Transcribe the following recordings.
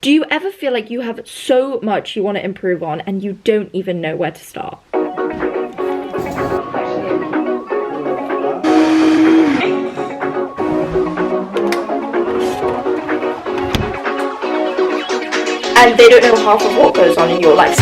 Do you ever feel like you have so much you want to improve on and you don't even know where to start? And they don't know half of what goes on in your life.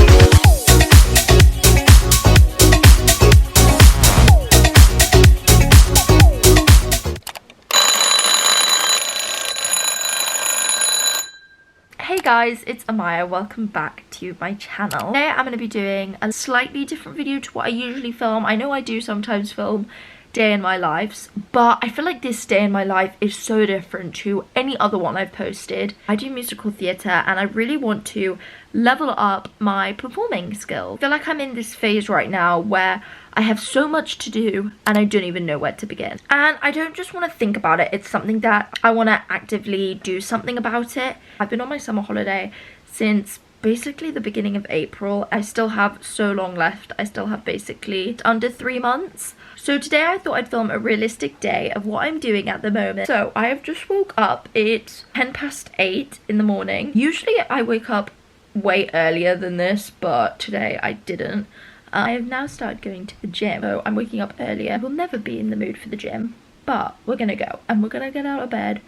Hey guys, it's Amaya. Welcome back to my channel. Today I'm going to be doing a slightly different video to what I usually film. I know I do sometimes film day in my lives, but I feel like this day in my life is so different to any other one I've posted. I do musical theatre and I really want to level up my performing skills. I feel like I'm in this phase right now where I have so much to do and I don't even know where to begin. And I don't just want to think about it, it's something that I want to actively do something about it. I've been on my summer holiday since basically the beginning of April. I still have so long left. I still have basically under 3 months. So today I thought I'd film a realistic day of what I'm doing at the moment. So I have just woke up. It's 8:10 in the morning. Usually I wake up way earlier than this, but today I didn't. I have now started going to the gym, so I'm waking up earlier. I will never be in the mood for the gym, but we're gonna go and we're gonna get out of bed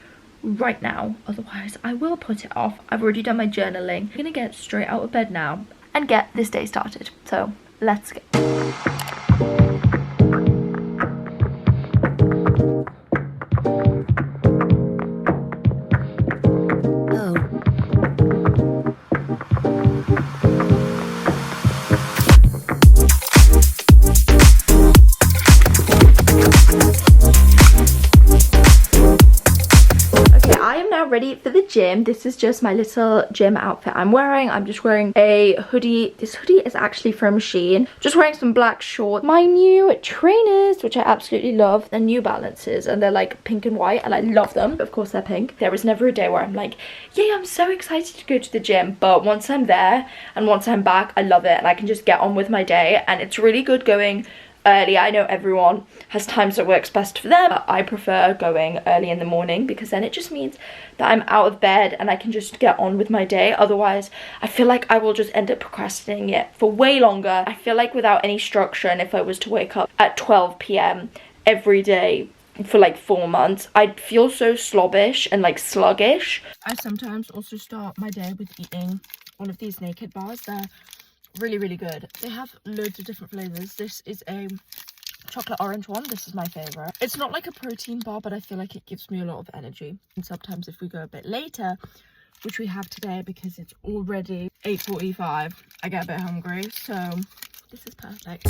right now, otherwise I will put it off. I've already done my journaling. I'm gonna get straight out of bed now and get this day started, so let's go. Ready for the gym. This is just my little gym outfit I'm wearing. I'm just wearing a hoodie. This hoodie is actually from Shein. Just wearing some black shorts. My new trainers, which I absolutely love. They're New Balances and they're like pink and white and I love them. Of course they're pink. There is never a day where I'm like, yay, I'm so excited to go to the gym. But once I'm there and once I'm back, I love it and I can just get on with my day. And it's really good going early. I know everyone has times that works best for them, but I prefer going early in the morning because then it just means that I'm out of bed and I can just get on with my day. Otherwise I feel like I will just end up procrastinating it for way longer. I feel like without any structure, and if I was to wake up at 12 p.m. every day for like 4 months, I'd feel so slobbish and like sluggish. I sometimes also start my day with eating one of these Naked bars. They're really good. They have loads of different flavors. This is a chocolate orange one. This is my favorite. It's not like a protein bar, but I feel like it gives me a lot of energy. And sometimes if we go a bit later, which we have today because it's already 8:45, I get a bit hungry, so this is perfect.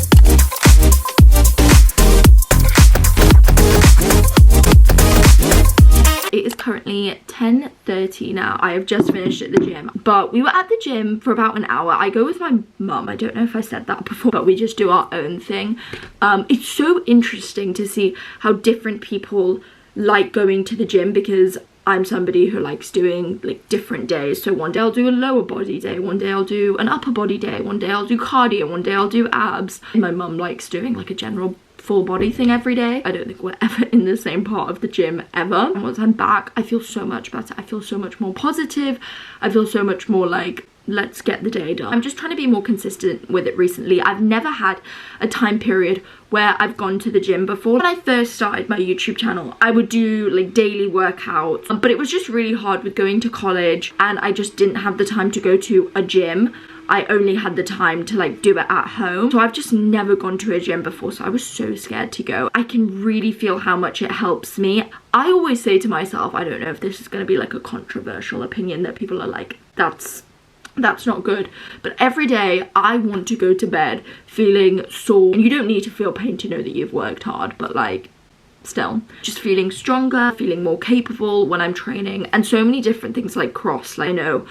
It is currently 10:30 now. I have just finished at the gym, but we were at the gym for about an hour. I go with my mum. I don't know if I said that before, but we just do our own thing. It's so interesting to see how different people like going to the gym because I'm somebody who likes doing like different days. So one day I'll do a lower body day, one day I'll do an upper body day, one day I'll do cardio, one day I'll do abs. My mum likes doing like a general full body thing every day. I don't think we're ever in the same part of the gym ever. And once I'm back, I feel so much better. I feel so much more positive. I feel so much more like, let's get the day done. I'm just trying to be more consistent with it recently. I've never had a time period where I've gone to the gym before. When I first started my YouTube channel, I would do like daily workouts, but it was just really hard with going to college and I just didn't have the time to go to a gym. I only had the time to like do it at home. So I've just never gone to a gym before, so I was so scared to go. I can really feel how much it helps me. I always say to myself, I don't know if this is going to be like a controversial opinion that people are like, that's not good, but every day I want to go to bed feeling sore. And you don't need to feel pain to know that you've worked hard, but like still just feeling stronger, feeling more capable when I'm training, and so many different things like cross. Like, I know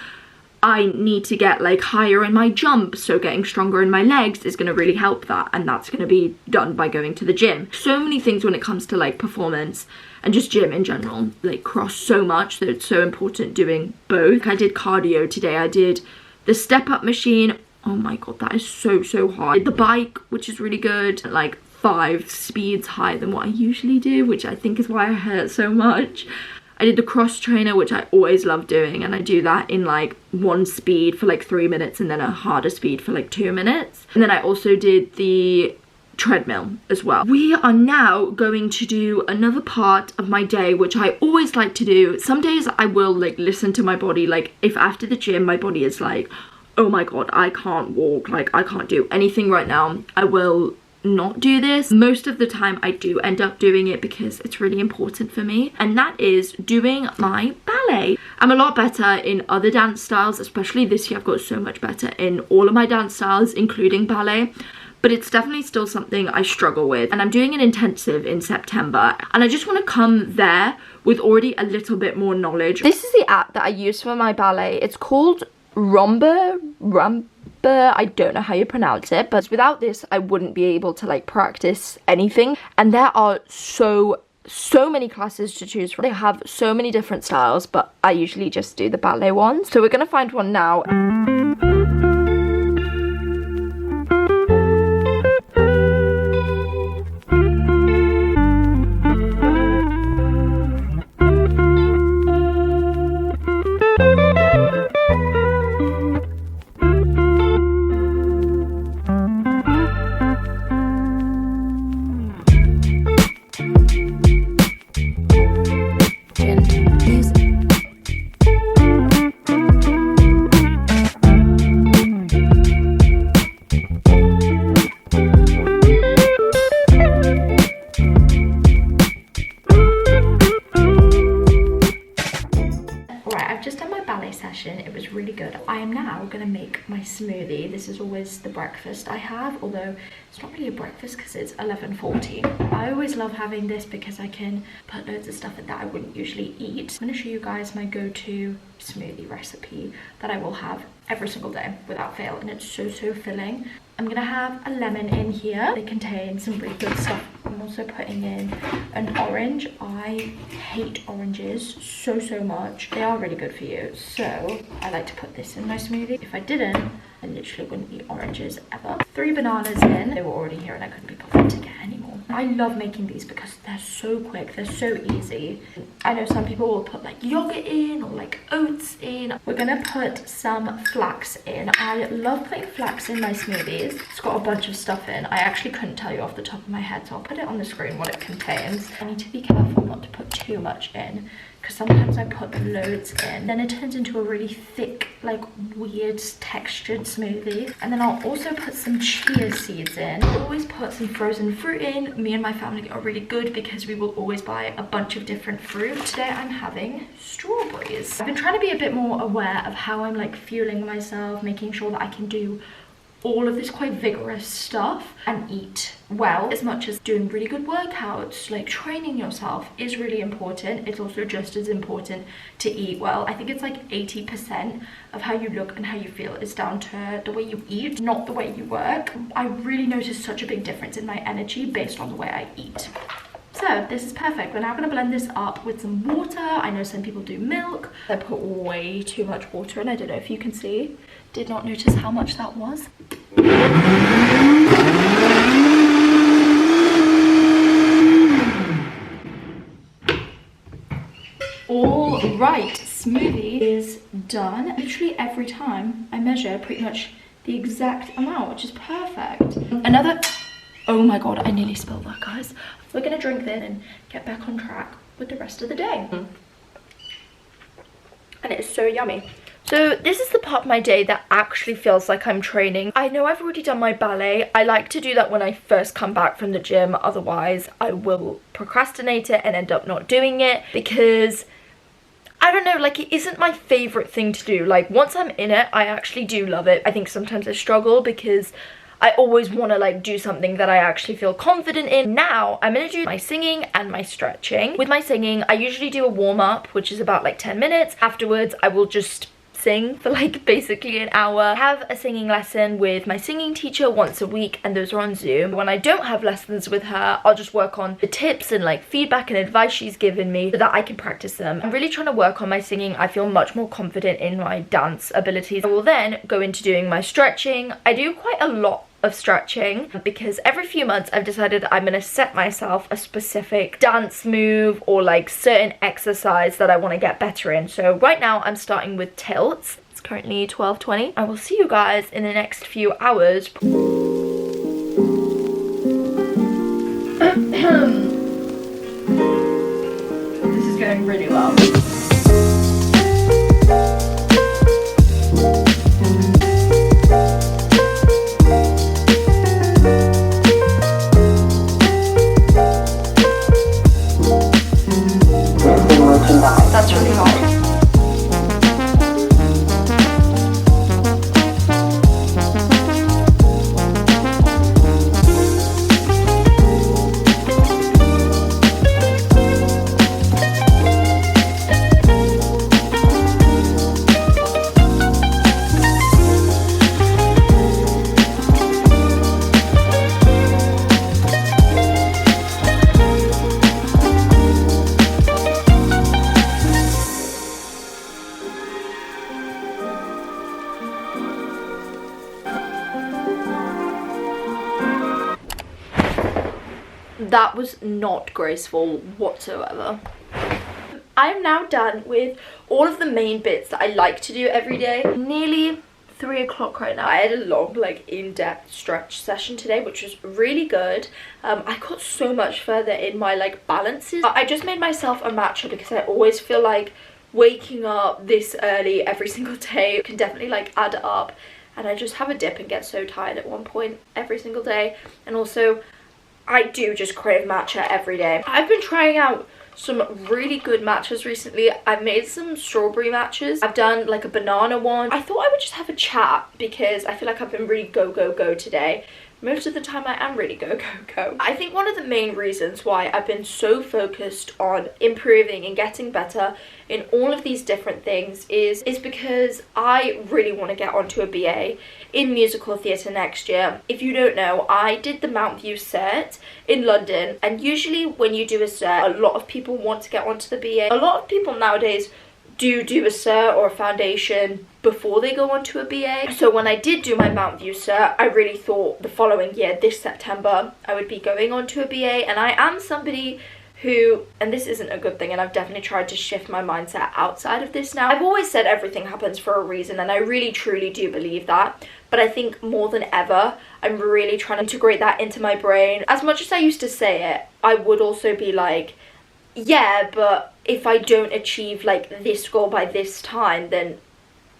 I need to get like higher in my jump, so getting stronger in my legs is going to really help that, and that's going to be done by going to the gym. So many things when it comes to like performance and just gym in general, like cross so much that it's so important doing both. I did cardio today. I did the step up machine. Oh my god, that is so hard. The bike, which is really good, like 5 speeds higher than what I usually do, which I think is why I hurt so much. I did the cross trainer, which I always love doing, and I do that in like one speed for like 3 minutes and then a harder speed for like 2 minutes. And then I also did the treadmill as well. We are now going to do another part of my day, which I always like to do. Some days I will like listen to my body, like if after the gym my body is like, oh my god, I can't walk, like I can't do anything right now, I will not do this. Most of the time I do end up doing it because it's really important for me, and that is doing my ballet. I'm a lot better in other dance styles, especially this year I've got so much better in all of my dance styles, including ballet. But it's definitely still something I struggle with, and I'm doing an intensive in September, and I just want to come there with already a little bit more knowledge. This is the app that I use for my ballet. It's called Rumba, I don't know how you pronounce it, but without this I wouldn't be able to like practice anything. And there are so many classes to choose from. They have so many different styles, but I usually just do the ballet ones. So we're gonna find one now. It was really good. I am now gonna make my smoothie. This is always the breakfast I have, although it's not really a breakfast because it's 11:40. I always love having this because I can put loads of stuff in that I wouldn't usually eat. I'm gonna show you guys my go-to smoothie recipe that I will have every single day without fail, and it's so filling. I'm gonna have a lemon in here. They contain some really good stuff. I'm also putting in an orange. I hate oranges so much. They are really good for you, so I like to put this in my smoothie. If I didn't, I literally wouldn't eat oranges ever. 3 bananas in. They were already here and I couldn't be bothered to get any more. I love making these because they're so quick, they're so easy. I know some people will put like yogurt in or like oats in. We're gonna put some flax in. I love putting flax in my smoothies. It's got a bunch of stuff in. I actually couldn't tell you off the top of my head, so I'll put it on the screen what it contains. I need to be careful not to put too much in, because sometimes I put loads in, then it turns into a really thick, like weird textured smoothie. And then I'll also put some chia seeds in. I'll always put some frozen fruit in. Me and my family are really good because we will always buy a bunch of different fruit. Today I'm having strawberries. I've been trying to be a bit more aware of how I'm like fueling myself, making sure that I can do all of this quite vigorous stuff and eat well. As much as doing really good workouts, like training yourself is really important, it's also just as important to eat well. I think it's like 80% of how you look and how you feel is down to the way you eat, not the way you work. I really noticed such a big difference in my energy based on the way I eat. So this is perfect. We're now going to blend this up with some water. I know some people do milk. I put way too much water in. I don't know if you can see. Did not notice how much that was. All right, smoothie is done. Literally every time I measure pretty much the exact amount, which is perfect. Oh my god, I nearly spilled that, guys. We're gonna drink this and get back on track with the rest of the day. And it is so yummy. So this is the part of my day that actually feels like I'm training. I know I've already done my ballet. I like to do that when I first come back from the gym. Otherwise, I will procrastinate it and end up not doing it because I don't know, like it isn't my favorite thing to do. Like once I'm in it, I actually do love it. I think sometimes I struggle because I always want to like do something that I actually feel confident in. Now I'm gonna do my singing and my stretching. With my singing, I usually do a warm-up, which is about like 10 minutes. Afterwards, I will just sing for like basically an hour. I have a singing lesson with my singing teacher once a week, and those are on Zoom. When I don't have lessons with her, I'll just work on the tips and like feedback and advice she's given me so that I can practice them. I'm really trying to work on my singing. I feel much more confident in my dance abilities. I will then go into doing my stretching. I do quite a lot of stretching, because every few months I've decided I'm going to set myself a specific dance move or like certain exercise that I want to get better in. So right now I'm starting with tilts. It's currently 12:20. I will see you guys in the next few hours. This is going really well. That's really hard. That was not graceful whatsoever. I'm now done with all of the main bits that I like to do every day. Nearly 3 o'clock right now. I had a long, like, in-depth stretch session today, which was really good. I got so much further in my, like, balances. I just made myself a matcha because I always feel like waking up this early every single day can definitely, like, add up. And I just have a dip and get so tired at one point every single day. And also, I do just crave matcha every day. I've been trying out some really good matchas recently. I've made some strawberry matchas. I've done like a banana one. I thought I would just have a chat because I feel like I've been really go, go, go today. Most of the time I am really go, go, go. I think one of the main reasons why I've been so focused on improving and getting better in all of these different things is because I really want to get onto a BA in musical theatre next year. If you don't know, I did the Mount View cert in London, and usually when you do a cert, a lot of people want to get onto the BA. A lot of people nowadays do a cert or a foundation before they go on to a BA. So when I did do my Mount View cert, I really thought the following year, this September, I would be going on to a BA. And I am somebody who, and this isn't a good thing, and I've definitely tried to shift my mindset outside of this now. I've always said everything happens for a reason, and I really truly do believe that. But I think more than ever, I'm really trying to integrate that into my brain. As much as I used to say it, I would also be like, yeah, but if I don't achieve like this goal by this time, then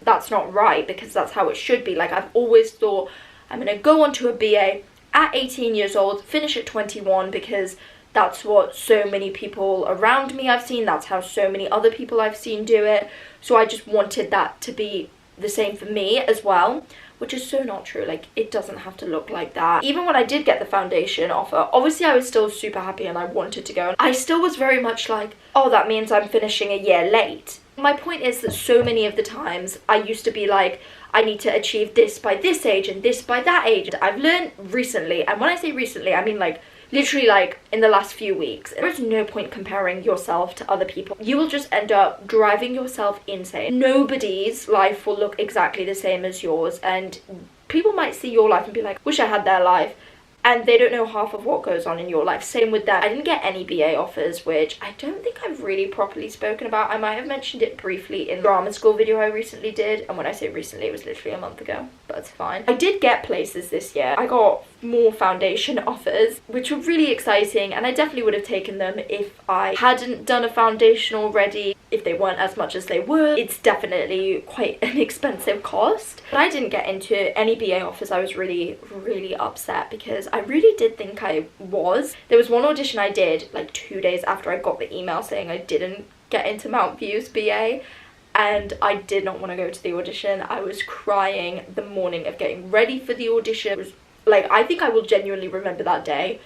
that's not right, because that's how it should be. Like, I've always thought I'm going to go on to a BA at 18 years old, finish at 21, because that's what so many people around me I've seen. That's how so many other people I've seen do it. So I just wanted that to be the same for me as well, which is so not true. Like, it doesn't have to look like that. Even when I did get the foundation offer, obviously I was still super happy and I wanted to go. And I still was very much like, oh, that means I'm finishing a year late. My point is that so many of the times I used to be like, I need to achieve this by this age and this by that age. I've learned recently, and when I say recently, I mean like literally like in the last few weeks, there's no point comparing yourself to other people. You will just end up driving yourself insane. Nobody's life will look exactly the same as yours, and people might see your life and be like, wish I had their life, and they don't know half of what goes on in your life. Same with that. I didn't get any BA offers, which I don't think I've really properly spoken about. I might have mentioned it briefly in the drama school video I recently did, and when I say recently, it was literally a month ago, but it's fine. I did get places this year. I got more foundation offers, which were really exciting, and I definitely would have taken them if I hadn't done a foundation already, if they weren't as much as they were. It's definitely quite an expensive cost. But I didn't get into any BA offers. I was really, really upset because I really did think I was. There was one audition I did like 2 days after I got the email saying I didn't get into Mount View's BA, and I did not want to go to the audition. I was crying the morning of getting ready for the audition. It was like, I think I will genuinely remember that day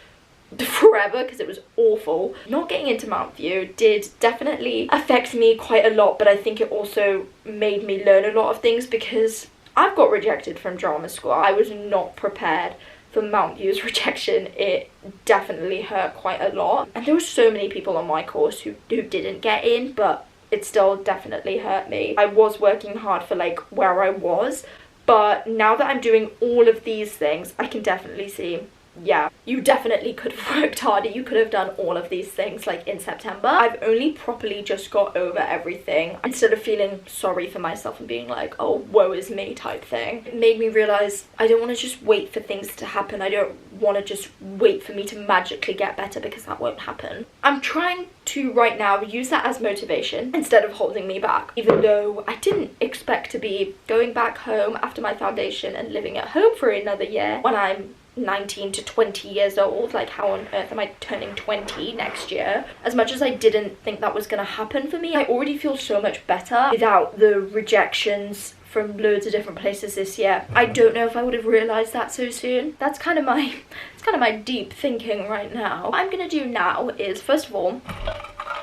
forever because it was awful. Not getting into Mount View did definitely affect me quite a lot, but I think it also made me learn a lot of things because I've got rejected from drama school. I was not prepared for Mount View's rejection. It definitely hurt quite a lot, and there were so many people on my course who didn't get in, but it still definitely hurt me. I was working hard for like where I was, But now that I'm doing all of these things, I can definitely see, yeah, you definitely could have worked harder. You could have done all of these things like in September. I've only properly just got over everything instead of feeling sorry for myself and being like, oh, woe is me type thing. It made me realize I don't want to just wait for things to happen. I don't want to just wait for me to magically get better, because that won't happen. I'm trying to right now use that as motivation instead of holding me back, even though I didn't expect to be going back home after my foundation and living at home for another year when I'm 19 to 20 years old. Like, how on earth am I turning 20 next year? As much as I didn't think that was gonna happen for me, I already feel so much better without the rejections from loads of different places this year. I don't know if I would have realized that so soon. That's kind of my deep thinking right now. What I'm gonna do now is, first of all,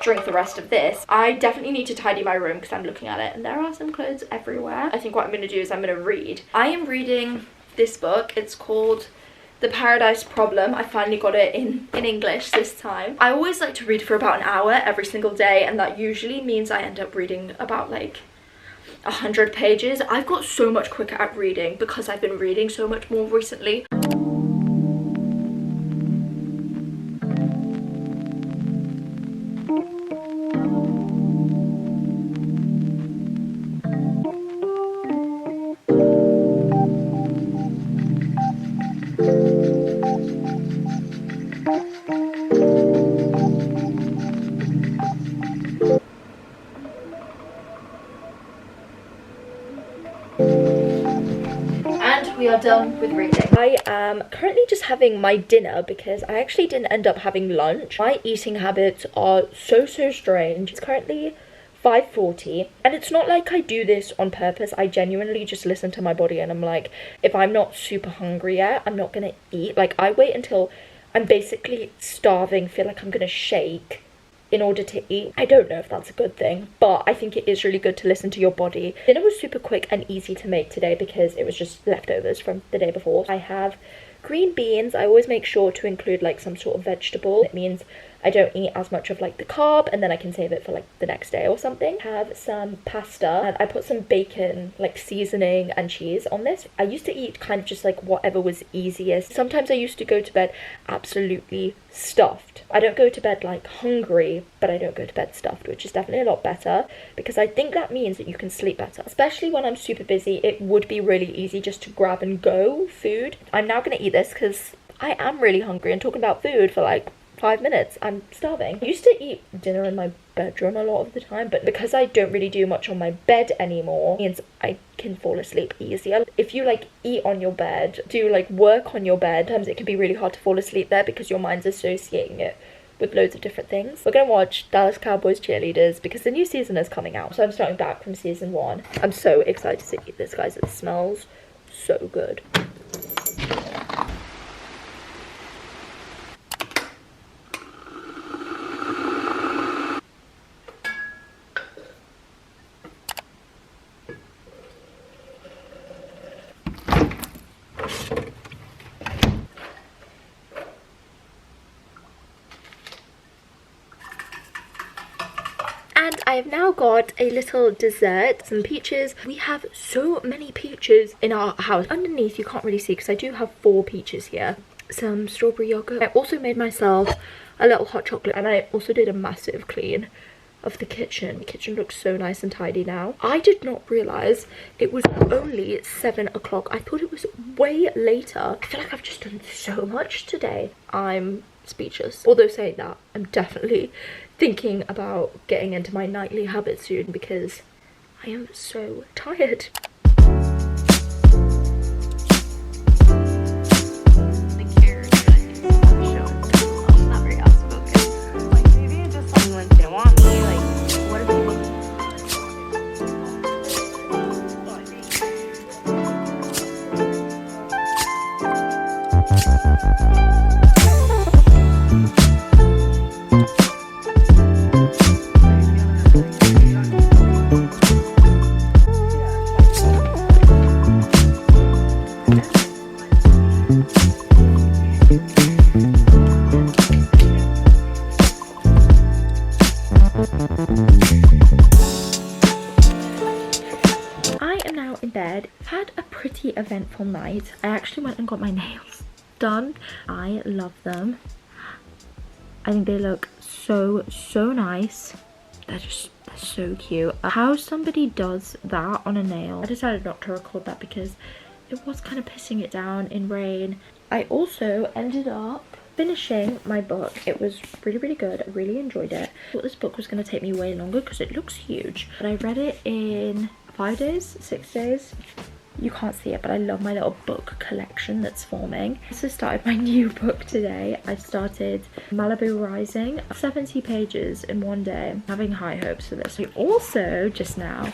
drink the rest of this. I definitely need to tidy my room because I'm looking at it and there are some clothes everywhere. I think what I'm gonna do is I'm gonna read. I am reading this book. It's called The Paradise Problem. I finally got it in English this time. I always like to read for about an hour every single day, and that usually means I end up reading about like 100 pages. I've got so much quicker at reading because I've been reading so much more recently. We are done with reading. I am currently just having my dinner because I actually didn't end up having lunch. My eating habits are so strange. It's currently 5:40 and it's not like I do this on purpose. I genuinely just listen to my body and I'm like, if I'm not super hungry yet, I'm not gonna eat. Like, I wait until I'm basically starving, feel like I'm gonna shake in order to eat. I don't know if that's a good thing, but I think it is really good to listen to your body. Dinner was super quick and easy to make today because it was just leftovers from the day before. I have green beans. I always make sure to include like some sort of vegetable. It means I don't eat as much of like the carb and then I can save it for like the next day or something. Have some pasta and I put some bacon, like seasoning and cheese on this. I used to eat kind of just like whatever was easiest. Sometimes I used to go to bed absolutely stuffed. I don't go to bed like hungry, but I don't go to bed stuffed, which is definitely a lot better because I think that means that you can sleep better. Especially when I'm super busy, it would be really easy just to grab and go food. I'm now gonna eat this because I am really hungry, and talking about food for like 5 minutes, I'm starving. I used to eat dinner in my bedroom a lot of the time, but because I don't really do much on my bed anymore, means I can fall asleep easier. If you like eat on your bed, do like work on your bed, sometimes it can be really hard to fall asleep there because your mind's associating it with loads of different things. We're gonna watch Dallas Cowboys Cheerleaders because the new season is coming out, so I'm starting back from season 1. I'm so excited to eat this, guys. It smells so good. And I have now got a little dessert, some peaches. We have so many peaches in our house. Underneath, you can't really see because I do have 4 peaches here. Some strawberry yogurt. I also made myself a little hot chocolate, and I also did a massive clean of the kitchen. The kitchen looks so nice and tidy now. I did not realise it was only 7 o'clock. I thought it was way later. I feel like I've just done so much today. I'm speechless. Although saying that, I'm definitely thinking about getting into my nightly habit soon because I am so tired. bed. I've had a pretty eventful night. I actually went and got my nails done. I love them. I think they look so nice. They're so cute. How somebody does that on a nail. I decided not to record that because it was kind of pissing it down in rain. I also ended up finishing my book. It was really good. I really enjoyed it. I thought this book was going to take me way longer because it looks huge, but I read it in 5 days, 6 days. You can't see it, but I love my little book collection that's forming. I also started my new book today. I started Malibu Rising, 70 pages in one day. I'm having high hopes for this. I also just now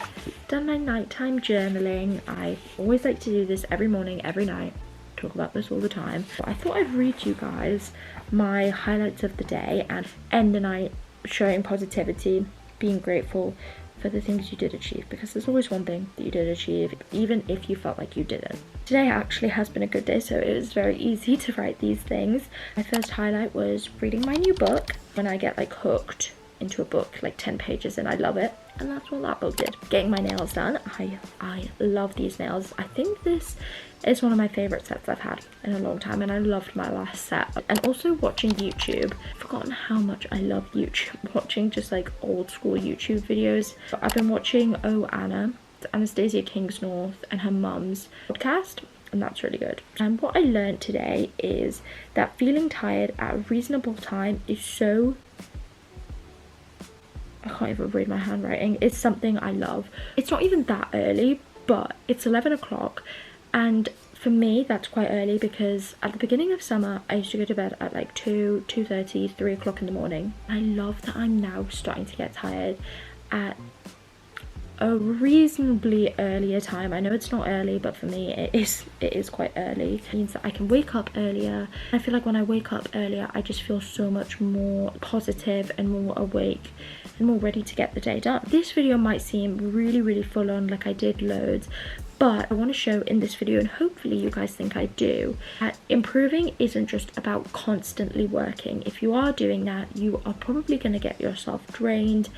done my nighttime journaling. I always like to do this every morning, every night. Talk about this all the time. But I thought I'd read you guys my highlights of the day and end the night showing positivity, being grateful for the things you did achieve, because there's always one thing that you did achieve, even if you felt like you didn't. Today actually has been a good day, so it was very easy to write these things. My first highlight was reading my new book. When I get like hooked into a book, like 10 pages, and I love it, and that's what that book did. Getting my nails done. I love these nails. I think this is one of my favorite sets I've had in a long time, and I loved my last set. And also watching YouTube. I've forgotten how much I love YouTube, watching just like old school YouTube videos. I've been watching Oh Anna, Anastasia Kingsnorth and her mum's podcast, and that's really good. And what I learned today is that feeling tired at a reasonable time is so, I can't even read my handwriting. It's something I love. It's not even that early, but it's 11 o'clock. And for me, that's quite early because at the beginning of summer, I used to go to bed at like 2, 2:30, 3 o'clock in the morning. I love that I'm now starting to get tired at a reasonably earlier time. I know it's not early, but for me it is quite early. It means that I can wake up earlier. I feel like when I wake up earlier, I just feel so much more positive and more awake and more ready to get the day done. This video might seem really full on, like I did loads, but I want to show in this video, and hopefully you guys think I do, that improving isn't just about constantly working. If you are doing that, you are probably going to get yourself drained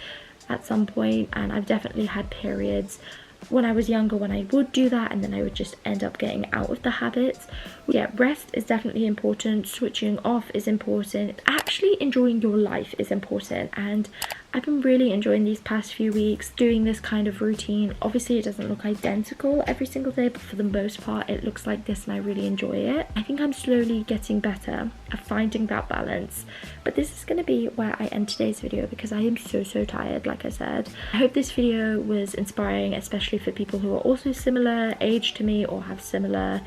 at some point, and I've definitely had periods when I was younger when I would do that and then I would just end up getting out of the habits. Yeah, rest is definitely important, switching off is important, actually enjoying your life is important, and I've been really enjoying these past few weeks doing this kind of routine. Obviously it doesn't look identical every single day, but for the most part it looks like this and I really enjoy it. I think I'm slowly getting better at finding that balance, but this is going to be where I end today's video because I am so tired, like I said. I hope this video was inspiring, especially for people who are also similar age to me or have similar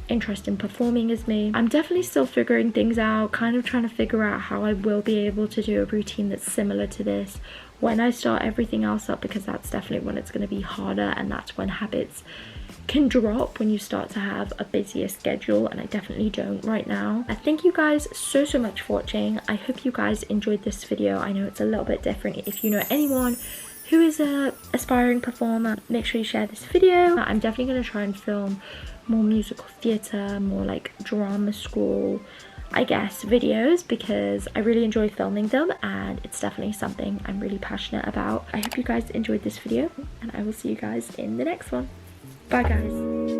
interest in performing as me. I'm definitely still figuring things out, kind of trying to figure out how I will be able to do a routine that's similar to this when I start everything else up, because that's definitely when it's going to be harder, and that's when habits can drop, when you start to have a busier schedule, and I definitely don't right now. I thank you guys so much for watching. I hope you guys enjoyed this video. I know it's a little bit different. If you know anyone who is a aspiring performer, make sure you share this video. I'm definitely going to try and film more musical theatre, more like drama school, I guess, videos, because I really enjoy filming them and it's definitely something I'm really passionate about. I hope you guys enjoyed this video and I will see you guys in the next one. Bye guys.